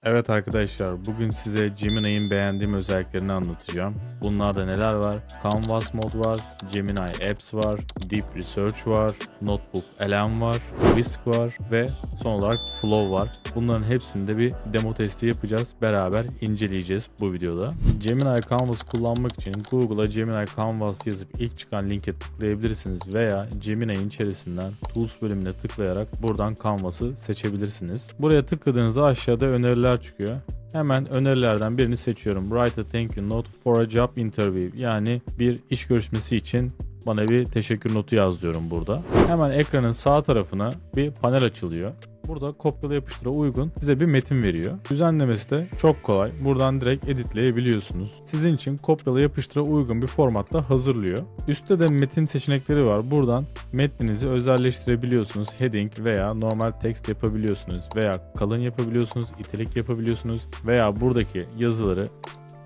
Evet arkadaşlar, bugün size Gemini'nin beğendiğim özelliklerini anlatacağım. Bunlarda neler var? Canvas mod var, Gemini Apps var, Deep Research var, Notebook LM var, Whisk var ve son olarak Flow var. Bunların hepsinde bir demo testi yapacağız. Beraber inceleyeceğiz bu videoda. Gemini Canvas kullanmak için Google'a Gemini Canvas yazıp ilk çıkan linke tıklayabilirsiniz veya Gemini'nin içerisinden Tools bölümüne tıklayarak buradan Canvas'ı seçebilirsiniz. Buraya tıkladığınızda aşağıda öneriler çıkıyor. Hemen önerilerden birini seçiyorum. Write a thank you note for a job interview. Yani bir iş görüşmesi için bana bir teşekkür notu yaz diyorum burada. Hemen ekranın sağ tarafına bir panel açılıyor. Burada kopyala yapıştıra uygun size bir metin veriyor. Düzenlemesi de çok kolay. Buradan direkt editleyebiliyorsunuz. Sizin için kopyala yapıştıra uygun bir formatta hazırlıyor. Üstte de metin seçenekleri var. Buradan metninizi özelleştirebiliyorsunuz. Heading veya normal text yapabiliyorsunuz. Veya kalın yapabiliyorsunuz. İtalik yapabiliyorsunuz. Veya buradaki yazıları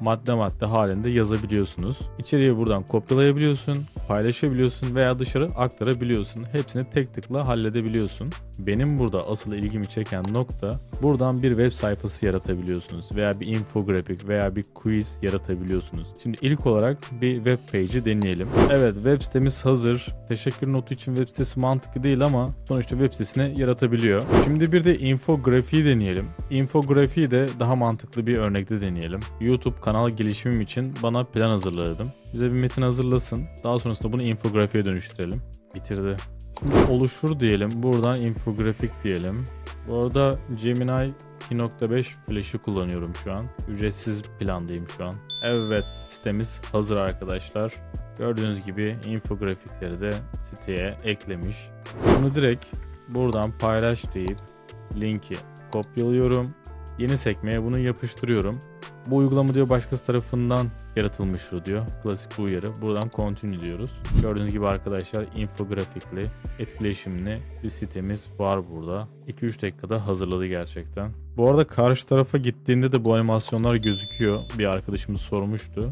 madde madde halinde yazabiliyorsunuz. İçeriği buradan kopyalayabiliyorsun, paylaşabiliyorsun veya dışarı aktarabiliyorsun. Hepsini tek tıkla halledebiliyorsun. Benim burada asıl ilgimi çeken nokta, buradan bir web sayfası yaratabiliyorsunuz veya bir infografik veya bir quiz yaratabiliyorsunuz. Şimdi ilk olarak bir web page'i deneyelim. Evet, web sitemiz hazır. Teşekkür notu için web sitesi mantıklı değil ama sonuçta web sitesini yaratabiliyor. Şimdi bir de infografiği deneyelim. İnfografiği de daha mantıklı bir örnekte deneyelim. YouTube kanal gelişimim için bana plan hazırladım. Bize bir metin hazırlasın. Daha sonrasında bunu infografiğe dönüştürelim. Bitirdi. Şimdi oluşur diyelim. Buradan infografik diyelim. Bu arada Gemini 2.5 Flash'ı kullanıyorum şu an. Ücretsiz plandayım şu an. Evet, sitemiz hazır arkadaşlar. Gördüğünüz gibi infografikleri de siteye eklemiş. Bunu direkt buradan paylaş deyip linki kopyalıyorum. Yeni sekmeye bunu yapıştırıyorum. Bu uygulama diyor başkası tarafından yaratılmıştır diyor. Klasik bu uyarı. Buradan continue diyoruz. Gördüğünüz gibi arkadaşlar infografikli, etkileşimli bir sitemiz var burada. 2-3 dakikada hazırladı gerçekten. Bu arada karşı tarafa gittiğinde de bu animasyonlar gözüküyor. Bir arkadaşımız sormuştu.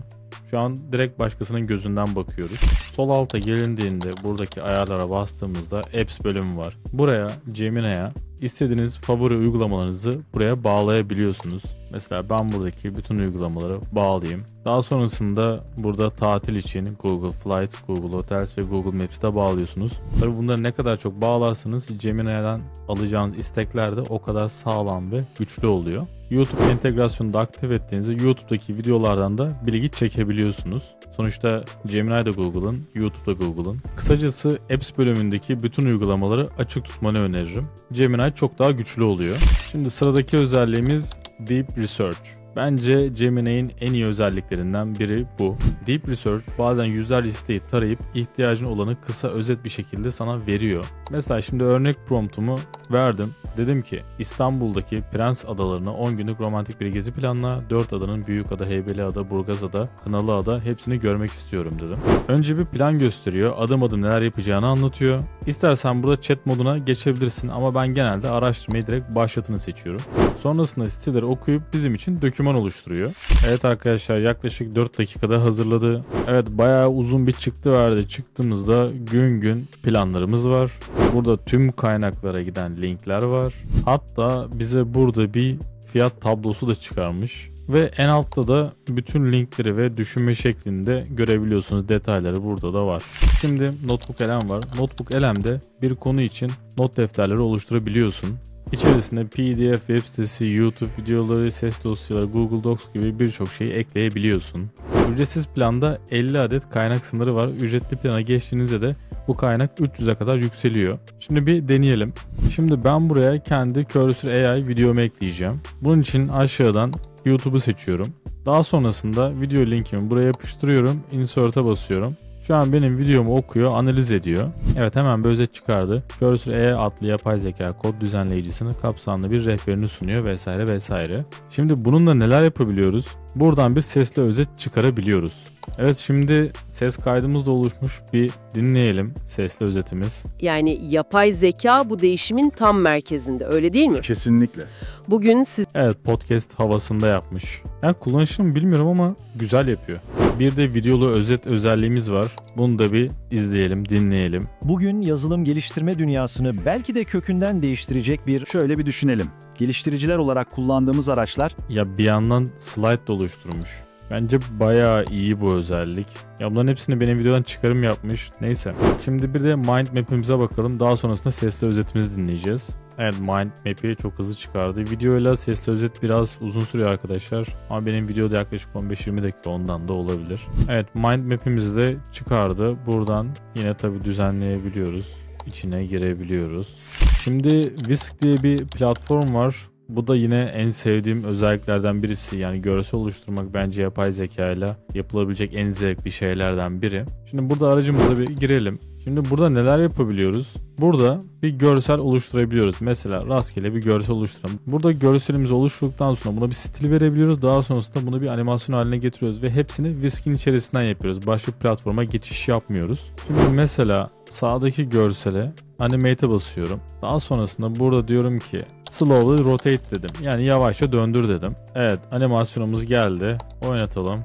Şu an direkt başkasının gözünden bakıyoruz. Sol alta gelindiğinde buradaki ayarlara bastığımızda Apps bölümü var. Buraya Gemini'ye istediğiniz favori uygulamalarınızı buraya bağlayabiliyorsunuz. Mesela ben buradaki bütün uygulamaları bağlayayım. Daha sonrasında burada tatil için Google Flights, Google Hotels ve Google Maps'te bağlıyorsunuz. Tabii bunları ne kadar çok bağlarsanız Gemini'den alacağınız istekler de o kadar sağlam ve güçlü oluyor. YouTube entegrasyonu da aktif ettiğinizde YouTube'daki videolardan da bilgi çekebiliyorsunuz. Sonuçta Gemini de Google'ın, YouTube da Google'ın. Kısacası Apps bölümündeki bütün uygulamaları açık tutmanı öneririm. Gemini çok daha güçlü oluyor. Şimdi sıradaki özelliğimiz Deep Research. Bence Gemini'nin en iyi özelliklerinden biri bu. Deep Research bazen yüzlerce listeyi tarayıp ihtiyacın olanı kısa özet bir şekilde sana veriyor. Mesela şimdi örnek promptumu verdim. Dedim ki İstanbul'daki Prens Adalarına 10 günlük romantik bir gezi planla. 4 adanın Büyükada, Heybeliada, Burgazada, Kınalıada hepsini görmek istiyorum dedim. Önce bir plan gösteriyor. Adım adım neler yapacağını anlatıyor. İstersen burada chat moduna geçebilirsin ama ben genelde araştırmayı direkt başlatını seçiyorum. Sonrasında siteleri okuyup bizim için doküman oluşturuyor. Evet arkadaşlar, yaklaşık 4 dakikada hazırladı. Evet, bayağı uzun bir çıktı verdi. Çıktığımızda gün gün planlarımız var. Burada tüm kaynaklara giden linkler var. Hatta bize burada bir fiyat tablosu da çıkarmış. Ve en altta da bütün linkleri ve düşünme şeklinde görebiliyorsunuz. Detayları burada da var. Şimdi Notebook LM var. Notebook LM'de bir konu için not defterleri oluşturabiliyorsun. İçerisinde PDF, web sitesi, YouTube videoları, ses dosyaları, Google Docs gibi birçok şeyi ekleyebiliyorsun. Ücretsiz planda 50 adet kaynak sınırı var. Ücretli plana geçtiğinizde de bu kaynak 300'e kadar yükseliyor. Şimdi bir deneyelim. Şimdi ben buraya kendi Cursor AI videomu ekleyeceğim. Bunun için aşağıdan YouTube'u seçiyorum. Daha sonrasında video linkimi buraya yapıştırıyorum. Insert'a basıyorum. Şu an benim videomu okuyor, analiz ediyor. Evet, hemen bir özet çıkardı. Cursor AI adlı yapay zeka kod düzenleyicisinin kapsamlı bir rehberini sunuyor vesaire vesaire. Şimdi bununla neler yapabiliyoruz? Buradan bir sesli özet çıkarabiliyoruz. Evet, şimdi ses kaydımız da oluşmuş. Bir dinleyelim sesli özetimiz. Yani yapay zeka bu değişimin tam merkezinde, öyle değil mi? Kesinlikle. Bugün siz... Evet, podcast havasında yapmış. Yani kullanışını bilmiyorum ama güzel yapıyor. Bir de videolu özet özelliğimiz var. Bunu da bir izleyelim, dinleyelim. Bugün yazılım geliştirme dünyasını belki de kökünden değiştirecek bir... Şöyle bir düşünelim. Geliştiriciler olarak kullandığımız araçlar Ya bir yandan slide de oluşturmuş. Bence bayağı iyi bu özellik. Ya bunların hepsini benim videodan çıkarım yapmış. Neyse. Şimdi bir de mind map'imize bakalım. Daha sonrasında sesli özetimizi dinleyeceğiz. Evet, mind map'i çok hızlı çıkardı. Videoyla sesli özet biraz uzun sürüyor arkadaşlar. Ama benim videoda yaklaşık 15-20 dakika, ondan da olabilir. Evet, mind map'imizi de çıkardı. Buradan yine tabii düzenleyebiliyoruz. İçine girebiliyoruz. Şimdi Whisk diye bir platform var. Bu da yine en sevdiğim özelliklerden birisi. Yani görsel oluşturmak bence yapay zeka ile yapılabilecek en zevkli şeylerden biri. Şimdi burada aracımıza bir girelim. Şimdi burada neler yapabiliyoruz? Burada bir görsel oluşturabiliyoruz. Mesela rastgele bir görsel oluşturalım. Burada görselimizi oluşturduktan sonra buna bir stil verebiliyoruz. Daha sonrasında bunu bir animasyon haline getiriyoruz ve hepsini Whisk'in içerisinden yapıyoruz. Başka bir platforma geçiş yapmıyoruz. Şimdi mesela sağdaki görsele animate'e basıyorum. Daha sonrasında burada diyorum ki slowly rotate dedim. Yani yavaşça döndür dedim. Evet, animasyonumuz geldi. Oynatalım.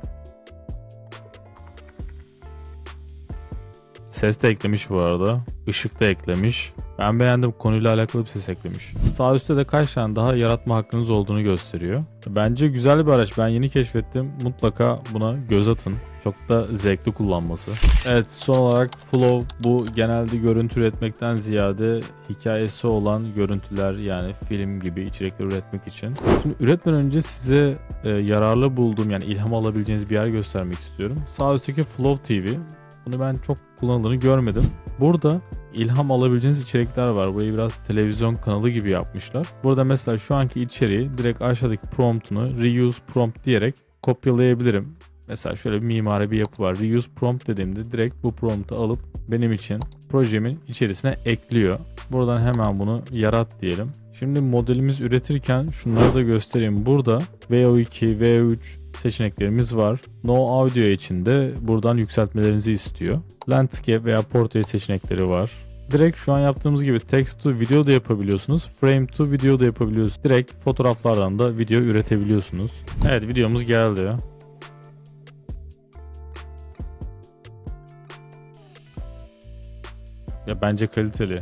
Ses de eklemiş bu arada. Işık da eklemiş. Ben beğendim, konuyla alakalı bir ses eklemiş. Sağ üstte de kaç tane daha yaratma hakkınız olduğunu gösteriyor. Bence güzel bir araç. Ben yeni keşfettim. Mutlaka buna göz atın. Çok da zevkli kullanması. Evet, son olarak Flow, bu genelde görüntü üretmekten ziyade hikayesi olan görüntüler, yani film gibi içerikler üretmek için. Şimdi üretmeden önce size yararlı bulduğum, yani ilham alabileceğiniz bir yer göstermek istiyorum. Sağ üstteki Flow TV. Bunu ben çok kullanıldığını görmedim. Burada ilham alabileceğiniz içerikler var. Burayı biraz televizyon kanalı gibi yapmışlar. Burada mesela şu anki içeriği direkt aşağıdaki promptunu reuse prompt diyerek kopyalayabilirim. Mesela şöyle bir mimari bir yapı var. Reuse prompt dediğimde direkt bu promptu alıp benim için projemin içerisine ekliyor. Buradan hemen bunu yarat diyelim. Şimdi modelimiz üretirken şunları da göstereyim. Burada VO2, VO3 seçeneklerimiz var. No Audio için de buradan yükseltmelerinizi istiyor. Landscape veya Portrait seçenekleri var. Direkt şu an yaptığımız gibi text to video da yapabiliyorsunuz. Frame to video da yapabiliyorsunuz. Direkt fotoğraflardan da video üretebiliyorsunuz. Evet, videomuz geldi. Ya bence kaliteli.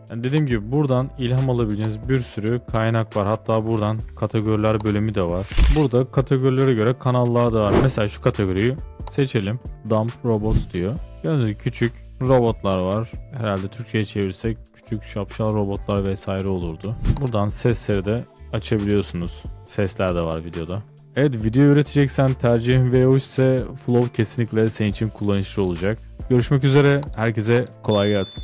Yani dediğim gibi buradan ilham alabileceğiniz bir sürü kaynak var. Hatta buradan kategoriler bölümü de var. Burada kategorilere göre kanallar da var. Mesela şu kategoriyi seçelim. Dumb Robots diyor. Gördüğünüz gibi küçük robotlar var. Herhalde Türkçe'ye çevirsek küçük şapşal robotlar vesaire olurdu. Buradan sesleri de açabiliyorsunuz. Sesler de var videoda. Evet, video üreteceksen tercihin VO ise Flow kesinlikle senin için kullanışlı olacak. Görüşmek üzere. Herkese kolay gelsin.